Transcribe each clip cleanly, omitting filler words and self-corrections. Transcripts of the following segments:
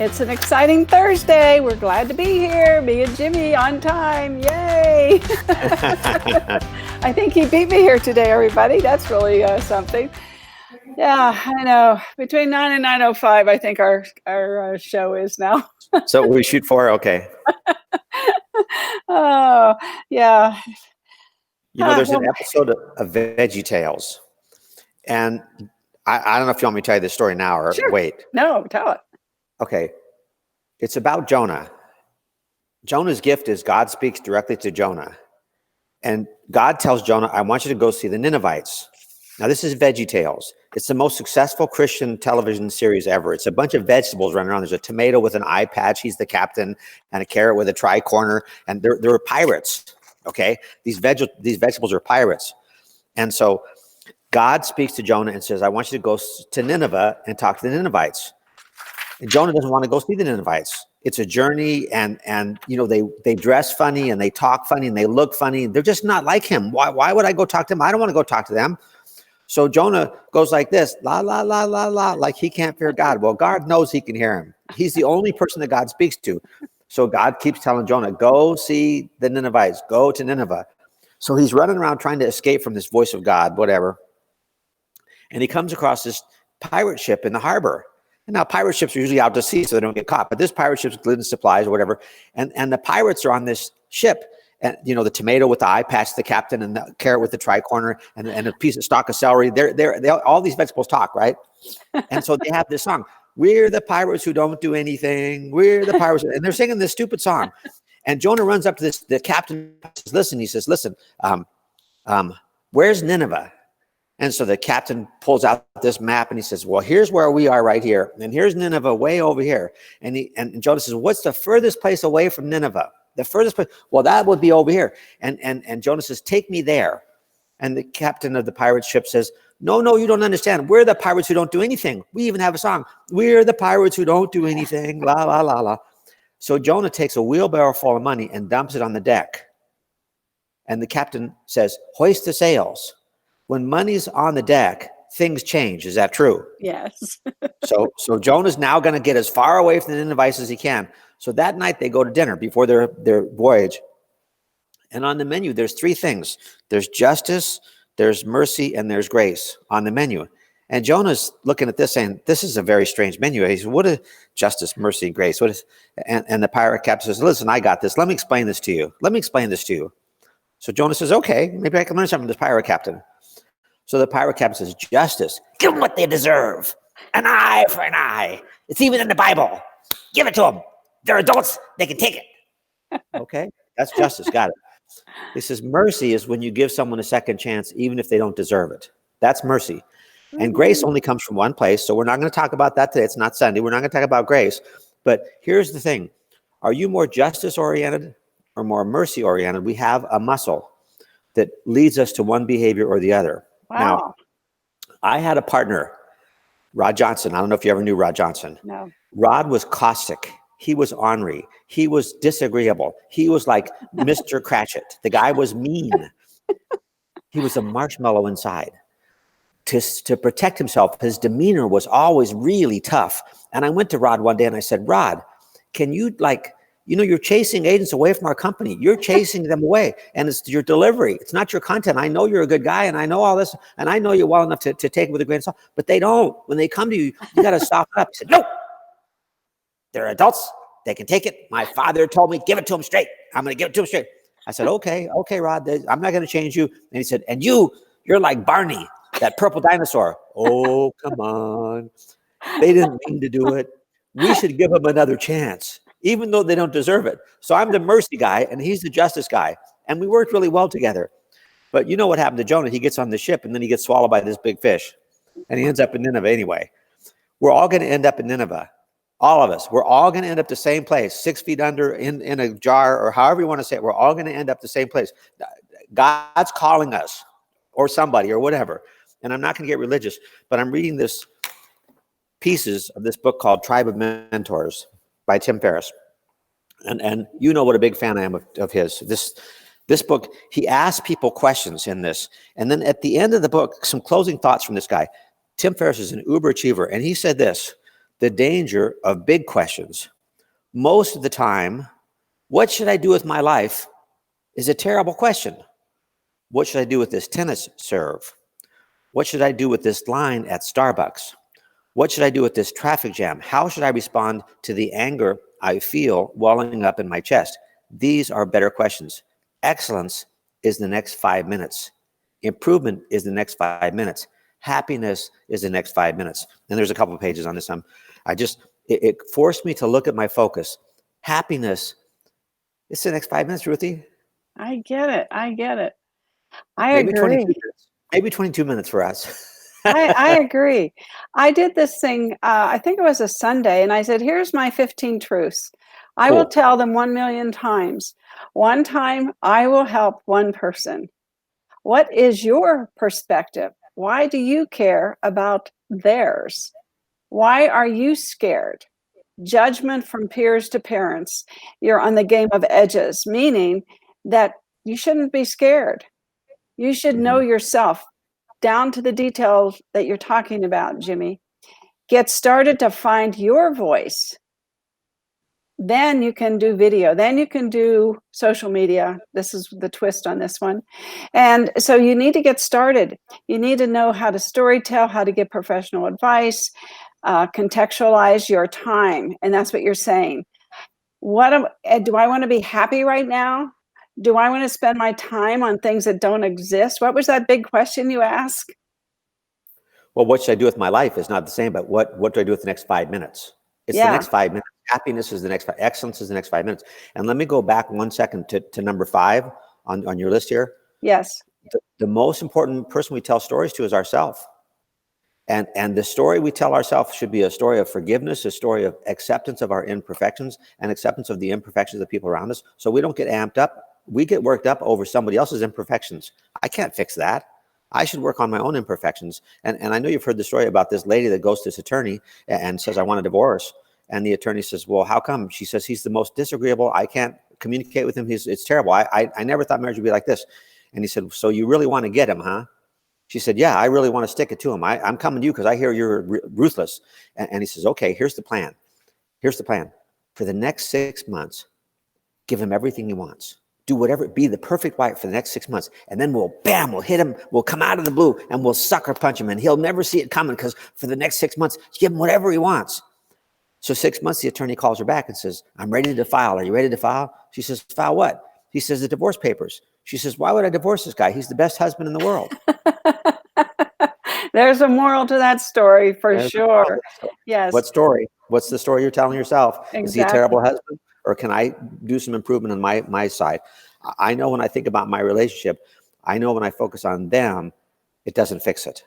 It's an exciting Thursday. We're glad to be here. Me and Jimmy on time. Yay! I think he beat me here today, everybody. That's really something. Yeah, I know. Between 9 and 9:05, I think our show is now. So we shoot for, okay. Oh, yeah. You know, there's an episode of Veggie Tales, and I don't know if you want me to tell you this story now or Sure. wait. No, tell it. Okay. It's about Jonah. Jonah's gift is God speaks directly to Jonah. And God tells Jonah, I want you to go see the Ninevites. Now, this is Veggie Tales. It's the most successful Christian television series ever. It's a bunch of vegetables running around. There's a tomato with an eye patch. He's the captain, and a carrot with a tricorner. And they're pirates, okay? These vegetables are pirates. And so God speaks to Jonah and says, I want you to go to Nineveh and talk to the Ninevites. And Jonah doesn't want to go see the Ninevites. It's a journey, and you know, they dress funny and they talk funny and they look funny. They're just not like him. Why would I go talk to them? I don't want to go talk to them. So Jonah goes like this, la, la, la, la, la, like he can't fear God. Well, God knows he can hear him. He's the only person that God speaks to. So God keeps telling Jonah, go see the Ninevites, go to Nineveh. So he's running around trying to escape from this voice of God, whatever. And he comes across this pirate ship in the harbor. And now pirate ships are usually out to sea so they don't get caught. But this pirate ship's laden supplies or whatever. And the pirates are on this ship. And, you know, the tomato with the eye patch, the captain, and the carrot with the tricorner, and a piece of stalk of celery. They all these vegetables talk, right? And so they have this song, we're the pirates who don't do anything. We're the pirates. And they're singing this stupid song. And Jonah runs up to the captain, he says, listen, where's Nineveh? And so the captain pulls out this map and he says, well, here's where we are right here. And here's Nineveh way over here. And Jonah says, what's the furthest place away from Nineveh? The furthest place? Well, that would be over here. And Jonah says, take me there. And the captain of the pirate ship says, no, you don't understand. We're the pirates who don't do anything. We even have a song. We're the pirates who don't do anything. La, la, la, la. So Jonah takes a wheelbarrow full of money and dumps it on the deck. And the captain says, hoist the sails. When money's on the deck, things change. Is that true? Yes. So Jonah's now going to get as far away from the Ninevites as he can. So that night they go to dinner before their voyage. And on the menu, there's three things. There's justice, there's mercy, and there's grace on the menu. And Jonah's looking at this saying, this is a very strange menu. He says, what is justice, mercy, and grace? What is? And the pirate captain says, listen, I got this. Let me explain this to you. So Jonah says, okay, maybe I can learn something from this pirate captain. So the pirate captain says, justice, give them what they deserve. An eye for an eye. It's even in the Bible. Give it to them. They're adults. They can take it. Okay, that's justice. Got it. He says, mercy is when you give someone a second chance, even if they don't deserve it. That's mercy. And grace only comes from one place. So we're not going to talk about that today. It's not Sunday. We're not going to talk about grace. But here's the thing. Are you more justice-oriented or more mercy-oriented? We have a muscle that leads us to one behavior or the other. Wow. Now, I had a partner, Rod Johnson. I don't know if you ever knew Rod Johnson. No. Rod was caustic. He was ornery. He was disagreeable. He was like Mr. Cratchit. The guy was mean. He was a marshmallow inside. To protect himself, his demeanor was always really tough. And I went to Rod one day and I said, Rod, can you you're chasing agents away from our company. You're chasing them away. And it's your delivery. It's not your content. I know you're a good guy and I know all this. And I know you well enough to take it with a grain of salt. But they don't. When they come to you, you got to soften up. He said, no. They're adults. They can take it. My father told me, give it to them straight. I'm going to give it to them straight. I said, okay, Rod. I'm not going to change you. And he said, and you're like Barney, that purple dinosaur. Oh, come on. They didn't mean to do it. We should give them another chance, even though they don't deserve it. So I'm the mercy guy, and he's the justice guy. And we worked really well together. But you know what happened to Jonah? He gets on the ship, and then he gets swallowed by this big fish. And he ends up in Nineveh anyway. We're all going to end up in Nineveh. All of us. We're all going to end up the same place, 6 feet under, in a jar, or however you want to say it. We're all going to end up the same place. God's calling us, or somebody, or whatever. And I'm not going to get religious, but I'm reading this pieces of this book called Tribe of Mentors by Tim Ferriss. And you know what a big fan I am of his. This book, he asks people questions in this. And then at the end of the book, some closing thoughts from this guy. Tim Ferriss is an uber achiever. And he said this, the danger of big questions. Most of the time, what should I do with my life is a terrible question. What should I do with this tennis serve? What should I do with this line at Starbucks? What should I do with this traffic jam? How should I respond to the anger I feel welling up in my chest? These are better questions. Excellence is the next 5 minutes. Improvement is the next 5 minutes. Happiness is the next 5 minutes. And there's a couple of pages on this. It forced me to look at my focus. Happiness, it's the next 5 minutes, Ruthie. I get it. I get it. I Maybe agree. 22 minutes. Maybe 22 minutes for us. I agree. I did this thing, I think it was a Sunday, and I said, here's my 15 truths. I will tell them 1 million times. One time, I will help one person. What is your perspective? Why do you care about theirs? Why are you scared? Judgment from peers to parents. You're on the game of edges, meaning that you shouldn't be scared. You should know yourself down to the details that you're talking about, Jimmy. Get started to find your voice. Then you can do video. Then you can do social media. This is the twist on this one. And so you need to get started. You need to know how to storytell, how to get professional advice, contextualize your time. And that's what you're saying. Do I want to be happy right now? Do I want to spend my time on things that don't exist? What was that big question you asked? Well, what should I do with my life is not the same, but what do I do with the next 5 minutes? It's the next 5 minutes. Happiness is the next 5. Excellence is the next 5 minutes. And let me go back 1 second to number 5 on your list here. Yes. The most important person we tell stories to is ourselves. And the story we tell ourselves should be a story of forgiveness, a story of acceptance of our imperfections and acceptance of the imperfections of the people around us. So we don't get amped up. We get worked up over somebody else's imperfections. I can't fix that. I should work on my own imperfections. And I know you've heard the story about this lady that goes to this attorney and says, I want a divorce. And the attorney says, well, how come? She says, he's the most disagreeable. I can't communicate with him. It's terrible. I never thought marriage would be like this. And he said, so you really want to get him, huh? She said, yeah, I really want to stick it to him. I'm coming to you because I hear you're ruthless. And he says, okay, here's the plan. Here's the plan. For the next 6 months, give him everything he wants. Do whatever, be the perfect wife for the next 6 months. And then we'll hit him. We'll come out of the blue and we'll sucker punch him. And he'll never see it coming because for the next 6 months, give him whatever he wants. So 6 months, the attorney calls her back and says, I'm ready to file. Are you ready to file? She says, file what? He says, the divorce papers. She says, why would I divorce this guy? He's the best husband in the world. There's a moral to that story for sure. Yes. What story? What's the story you're telling yourself? Exactly. Is he a terrible husband? Or can I do some improvement on my side? I know when I think about my relationship, I know when I focus on them, it doesn't fix it.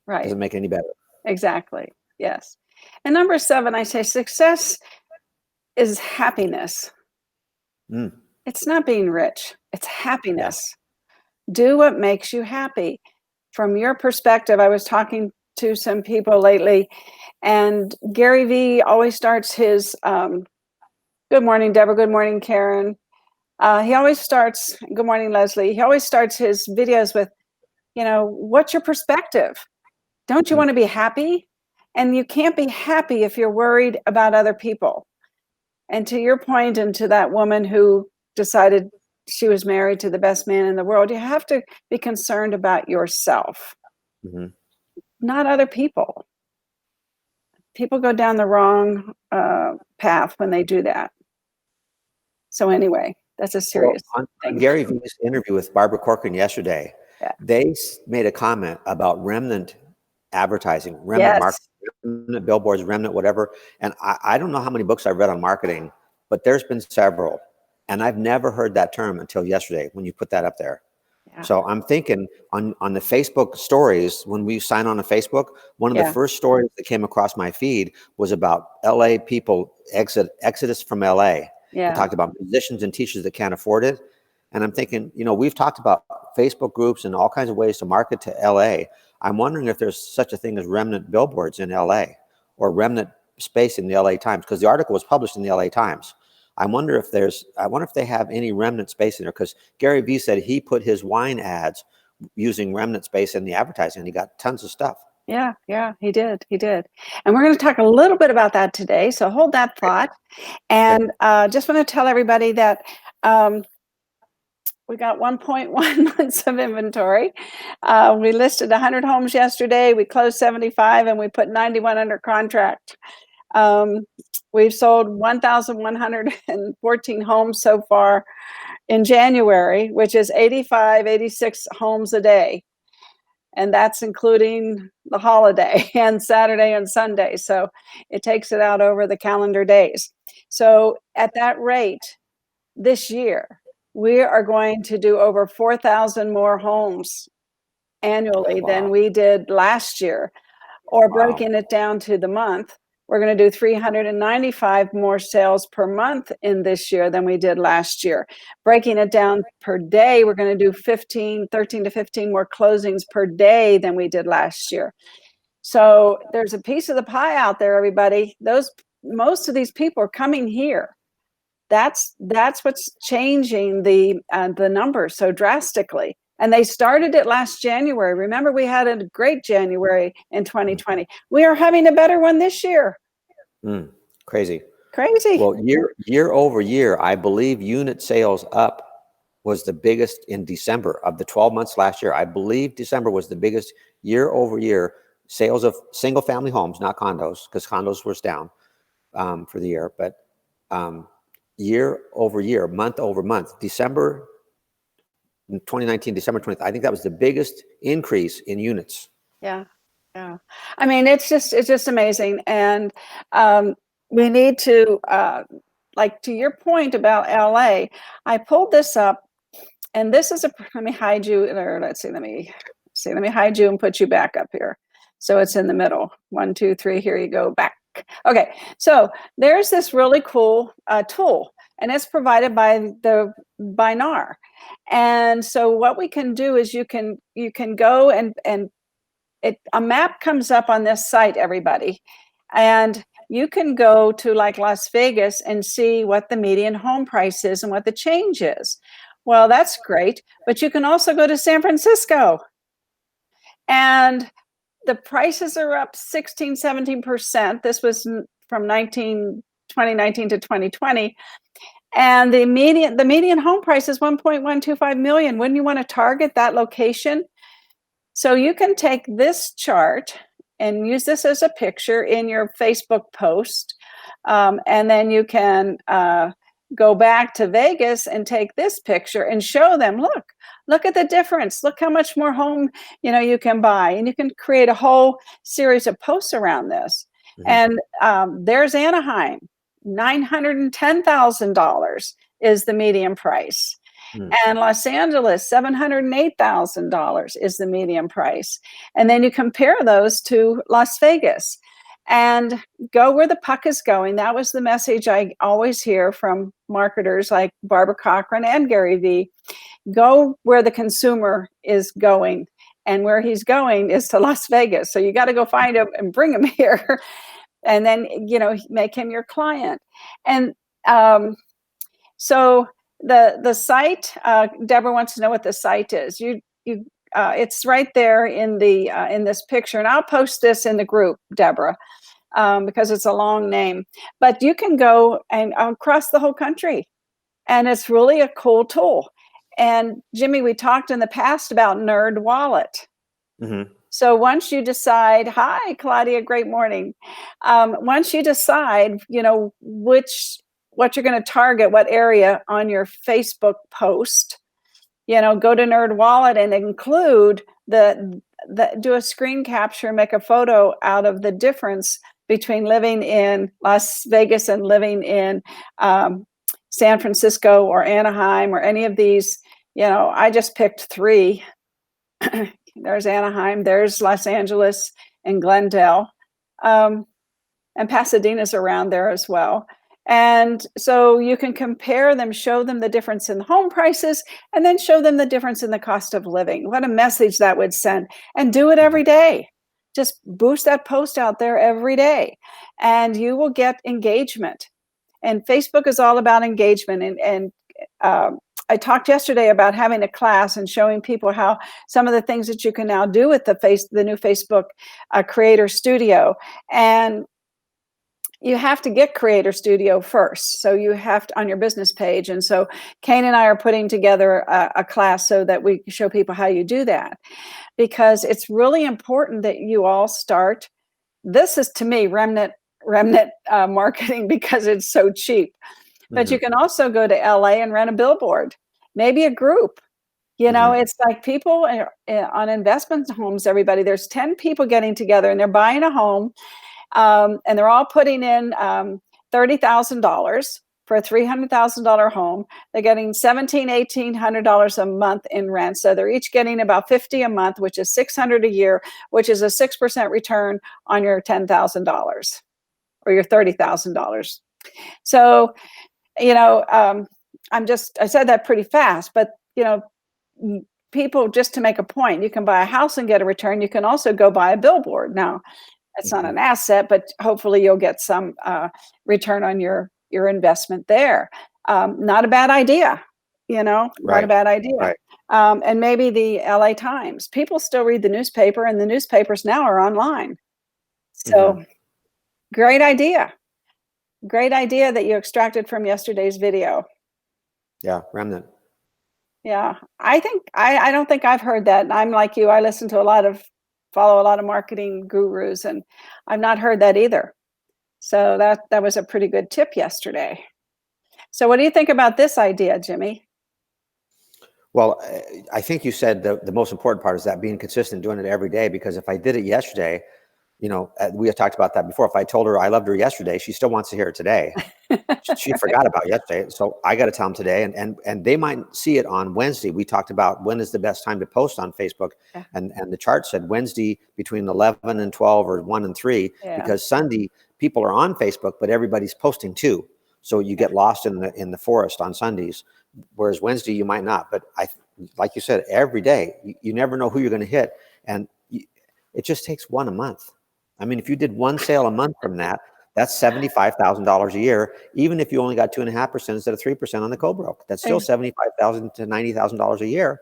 Right. It doesn't make it any better. Exactly. Yes. And number 7, I say success is happiness. It's not being rich. It's happiness. Yeah. Do what makes you happy. From your perspective, I was talking to some people lately, and Gary Vee always starts his good morning, Deborah. Good morning, Karen. He always starts, good morning, Leslie. He always starts his videos with, what's your perspective? Don't you want to be happy? And you can't be happy if you're worried about other people. And to your point, and to that woman who decided she was married to the best man in the world, you have to be concerned about yourself, not other people. People go down the wrong path when they do that. So anyway, that's a serious thing. On Gary Vee's interview with Barbara Corcoran yesterday, they made a comment about remnant advertising, remnant marketing, remnant billboards, remnant whatever. And I don't know how many books I've read on marketing, but there's been several. And I've never heard that term until yesterday when you put that up there. Yeah. So I'm thinking on the Facebook stories, when we sign on to Facebook, one of the first stories that came across my feed was about LA people exodus from LA. Yeah. It talked about musicians and teachers that can't afford it. And I'm thinking, we've talked about Facebook groups and all kinds of ways to market to LA. I'm wondering if there's such a thing as remnant billboards in LA or remnant space in the LA Times, because the article was published in the LA Times. I wonder if they have any remnant space in there, because Gary Vee said he put his wine ads using remnant space in the advertising and he got tons of stuff. Yeah, he did. He did. And we're going to talk a little bit about that today. So hold that thought. And just want to tell everybody that we got 1.1 months of inventory. We listed 100 homes yesterday. We closed 75 and we put 91 under contract. We've sold 1,114 homes so far in January, which is 85, 86 homes a day. And that's including the holiday and Saturday and Sunday. So it takes it out over the calendar days. So at that rate, this year, we are going to do over 4,000 more homes annually than we did last year. Or breaking it down to the month, we're going to do 395 more sales per month in this year than we did last year. Breaking it down per day, we're going to do 13 to 15 more closings per day than we did last year. So there's a piece of the pie out there, everybody. Most of these people are coming here. That's what's changing the numbers so drastically. And they started it last January. Remember, we had a great January in 2020. We are having a better one this year. Crazy. Well, year over year, I believe unit sales up was the biggest in December of the 12 months last year. I believe December was the biggest year over year sales of single family homes, not condos, because condos was down for the year. But year over year, month over month, December 2019, December 20th, I think that was the biggest increase in units. Yeah. I mean, it's just amazing. And we need to, like to your point about LA, I pulled this up, and this is let me hide you, or let me hide you and put you back up here. So it's in the middle. 1, 2, 3, here you go, back. Okay, so there's this really cool tool, and it's provided by NAR. And so what we can do is you can go and a map comes up on this site, everybody, and you can go to like Las Vegas and see what the median home price is and what the change is. Well, that's great, but you can also go to San Francisco, and the prices are up 16-17%. This was from 2019 to 2020. And the median home price is 1.125 million. Wouldn't you want to target that location? So you can take this chart and use this as a picture in your Facebook post. And then you can go back to Vegas and take this picture and show them, look at the difference. Look how much more home, you can buy. And you can create a whole series of posts around this. And there's Anaheim. $910,000 is the median price. And Los Angeles, $708,000 is the median price. And then you compare those to Las Vegas and go where the puck is going. That was the message I always hear from marketers like Barbara Cochran and Gary Vee. Go where the consumer is going, and where he's going is to Las Vegas. So you got to go find him and bring him here. And then, make him your client. And so the site, Deborah wants to know what the site is. It's right there in this picture, and I'll post this in the group, Deborah, because it's a long name. But you can go and across the whole country, and it's really a cool tool. And Jimmy, we talked in the past about Nerd Wallet. So once you decide, hi, Claudia, great morning. Once you decide, what you're going to target, what area on your Facebook post, go to Nerd Wallet and include do a screen capture, make a photo out of the difference between living in Las Vegas and living in San Francisco or Anaheim or any of these. I just picked 3. There's Anaheim, there's Los Angeles and Glendale, and Pasadena's around there as well. And so you can compare them, show them the difference in home prices, and then show them the difference in the cost of living. What a message that would send. And do it every day. Just boost that post out there every day, and you will get engagement. And Facebook is all about engagement. And I talked yesterday about having a class and showing people how some of the things that you can now do with the new Facebook Creator Studio. And you have to get Creator Studio first. So you have to on your business page. And so Kane and I are putting together a class so that we show people how you do that, because it's really important that you all start. This is, to me, remnant marketing, because it's so cheap. But you can also go to LA and rent a billboard, maybe a group. It's like people on investment homes, everybody, there's 10 people getting together and they're buying a home. And they're all putting in $30,000 for a $300,000 home. They're getting $1,700, $1,800 a month in rent. So they're each getting about $50 a month, which is $600 a year, which is a 6% return on your $10,000 or your $30,000. So, I said that pretty fast, but, people, just to make a point, you can buy a house and get a return. You can also go buy a billboard. Now, it's not an asset, but hopefully you'll get some return on your investment there. Not a bad idea, not a bad idea. Right. And maybe the LA Times. People still read the newspaper, and the newspapers now are online. So great idea. Great idea that you extracted from yesterday's video. Yeah, remnant. Yeah, I don't think I've heard that. I'm like you. I listen to follow a lot of marketing gurus, and I've not heard that either. So that was a pretty good tip yesterday. So what do you think about this idea, Jimmy? Well, I think you said the most important part is that being consistent, doing it every day, because if I did it yesterday, we had talked about that before. If I told her I loved her yesterday, she still wants to hear it today. She forgot about yesterday. So I got to tell them today, and they might see it on Wednesday. We talked about when is the best time to post on Facebook. Yeah. And the chart said Wednesday between 11 and 12 or 1 and 3, because Sunday people are on Facebook, but everybody's posting too. So you get lost in the forest on Sundays, whereas Wednesday you might not. But like you said, every day, you never know who you're going to hit. And it just takes one a month. I mean, if you did one sale a month from that, that's $75,000 a year. Even if you only got 2.5% instead of 3% on the co-broke, that's still $75,000 to $90,000 a year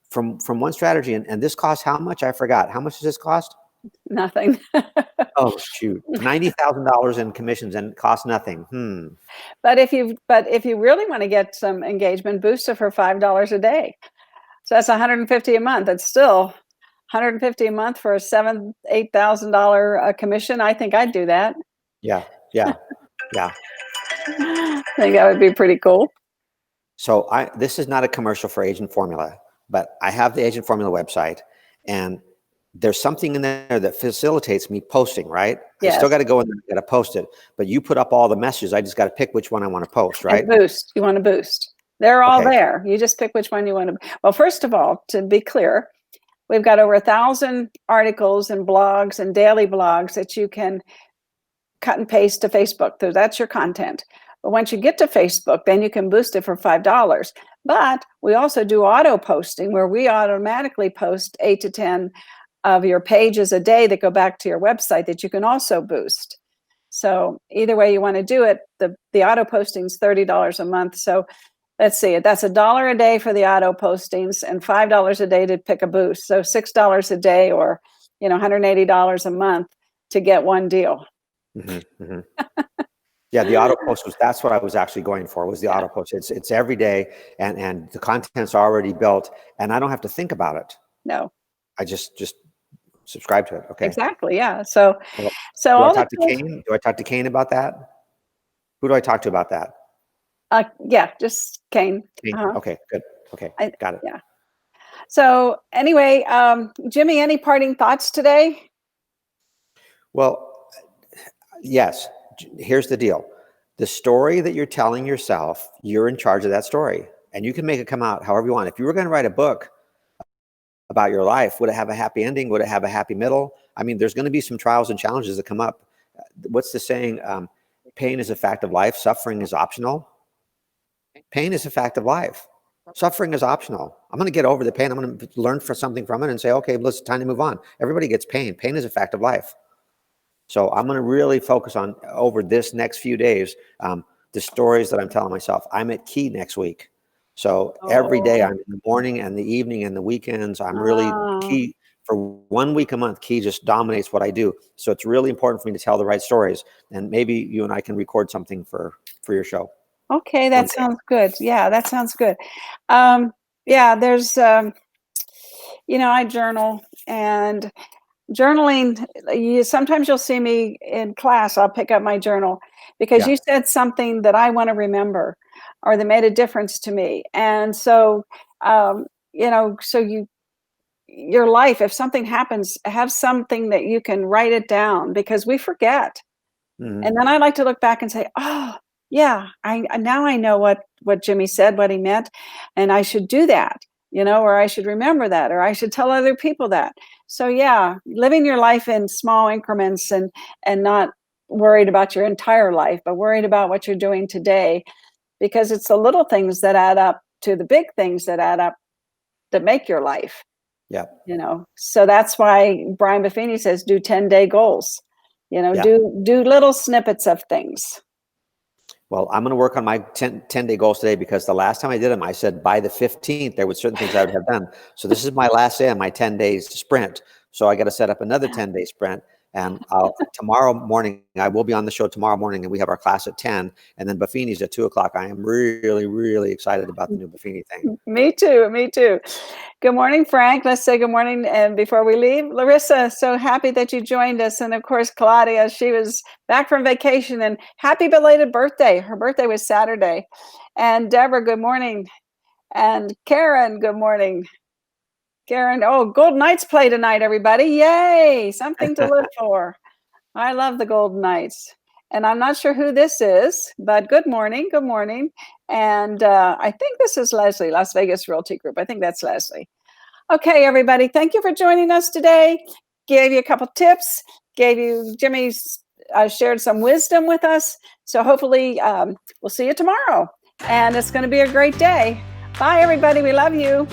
from one strategy. And this costs how much? I forgot. How much does this cost? Nothing. Oh shoot, $90,000 in commissions, and it costs nothing. But if you really want to get some engagement, boost it for $5 a day. So that's $150 a month. It's still $150 a month for a $8,000 commission. I think I'd do that. Yeah. I think that would be pretty cool. So this is not a commercial for Agent Formula, but I have the Agent Formula website, and there's something in there that facilitates me posting, right? Yes. I still got to go in there and got to post it, but you put up all the messages. I just got to pick which one I want to post, right? And boost. You want to boost. They're all there. You just pick which one you want to. Well, first of all, to be clear, we've got over 1,000 articles and blogs and daily blogs that you can cut and paste to Facebook. So that's your content. But once you get to Facebook, then you can boost it for $5. But we also do auto posting, where we automatically post 8 to 10 of your pages a day that go back to your website that you can also boost. So either way you want to do it, the auto posting is $30 a month. So let's see, that's $1 a day for the auto postings and $5 a day to pick a boost. So $6 a day, or $180 a month to get one deal. Yeah, the auto post that's what I was actually going for, was the auto post. It's every day, and the content's already built, and I don't have to think about it. No. I just subscribe to it. Okay. Exactly. Yeah. So do I talk to Kane? Do I talk to Kane about that? Who do I talk to about that? Yeah, just Kane. Okay, good. Okay, got it. Yeah. So anyway, Jimmy, any parting thoughts today? Well, yes. Here's the deal. The story that you're telling yourself, you're in charge of that story, and you can make it come out however you want. If you were going to write a book about your life, would it have a happy ending? Would it have a happy middle? I mean, there's going to be some trials and challenges that come up. What's the saying? Pain is a fact of life. Suffering is optional. Pain is a fact of life. Suffering is optional. I'm going to get over the pain. I'm going to learn something from it and say, okay, it's time to move on. Everybody gets pain. Pain is a fact of life. So I'm going to really focus on, over this next few days, the stories that I'm telling myself. I'm at Key next week. So every day, Oh, I'm in the morning and the evening and the weekends. I'm really ah, Key for 1 week a month. Key just dominates what I do. So it's really important for me to tell the right stories. And maybe you and I can record something for your show okay, one that day. sounds good. Yeah, that sounds good. Yeah, there's, I journal, and journaling, sometimes you'll see me in class, I'll pick up my journal because Yeah. you said something that I want to remember or that made a difference to me. And so, so your life, if something happens, have something that you can write it down because we forget. Mhm. And then I like to look back and say, "Oh, yeah, now I know what Jimmy said, what he meant, and I should do that, or I should remember that, or I should tell other people that." So yeah, living your life in small increments and not worried about your entire life, but worried about what you're doing today, because it's the little things that add up to the big things that add up that make your life. Yeah. So that's why Brian Buffini says do 10-day goals. Yeah. Do little snippets of things. Well, I'm going to work on my 10-day goals today, because the last time I did them, I said by the 15th, there were certain things I would have done. So this is my last day on my 10 days sprint. So I got to set up another 10-day sprint. And tomorrow morning, I will be on the show tomorrow morning, and we have our class at 10, and then Buffini's at 2 o'clock. I am really, really excited about the new Buffini thing. Me too. Me too. Good morning, Frank. Let's say good morning. And before we leave, Larissa, so happy that you joined us. And of course, Claudia, she was back from vacation, and happy belated birthday. Her birthday was Saturday. And Deborah, good morning. And Karen, good morning. Karen, oh, Golden Knights play tonight, everybody. Yay. Something to live for. I love the Golden Knights. And I'm not sure who this is, but good morning. Good morning. And I think this is Leslie, Las Vegas Realty Group. I think that's Leslie. Okay, everybody. Thank you for joining us today. Gave you a couple tips. Jimmy's shared some wisdom with us. So hopefully we'll see you tomorrow. And it's going to be a great day. Bye, everybody. We love you.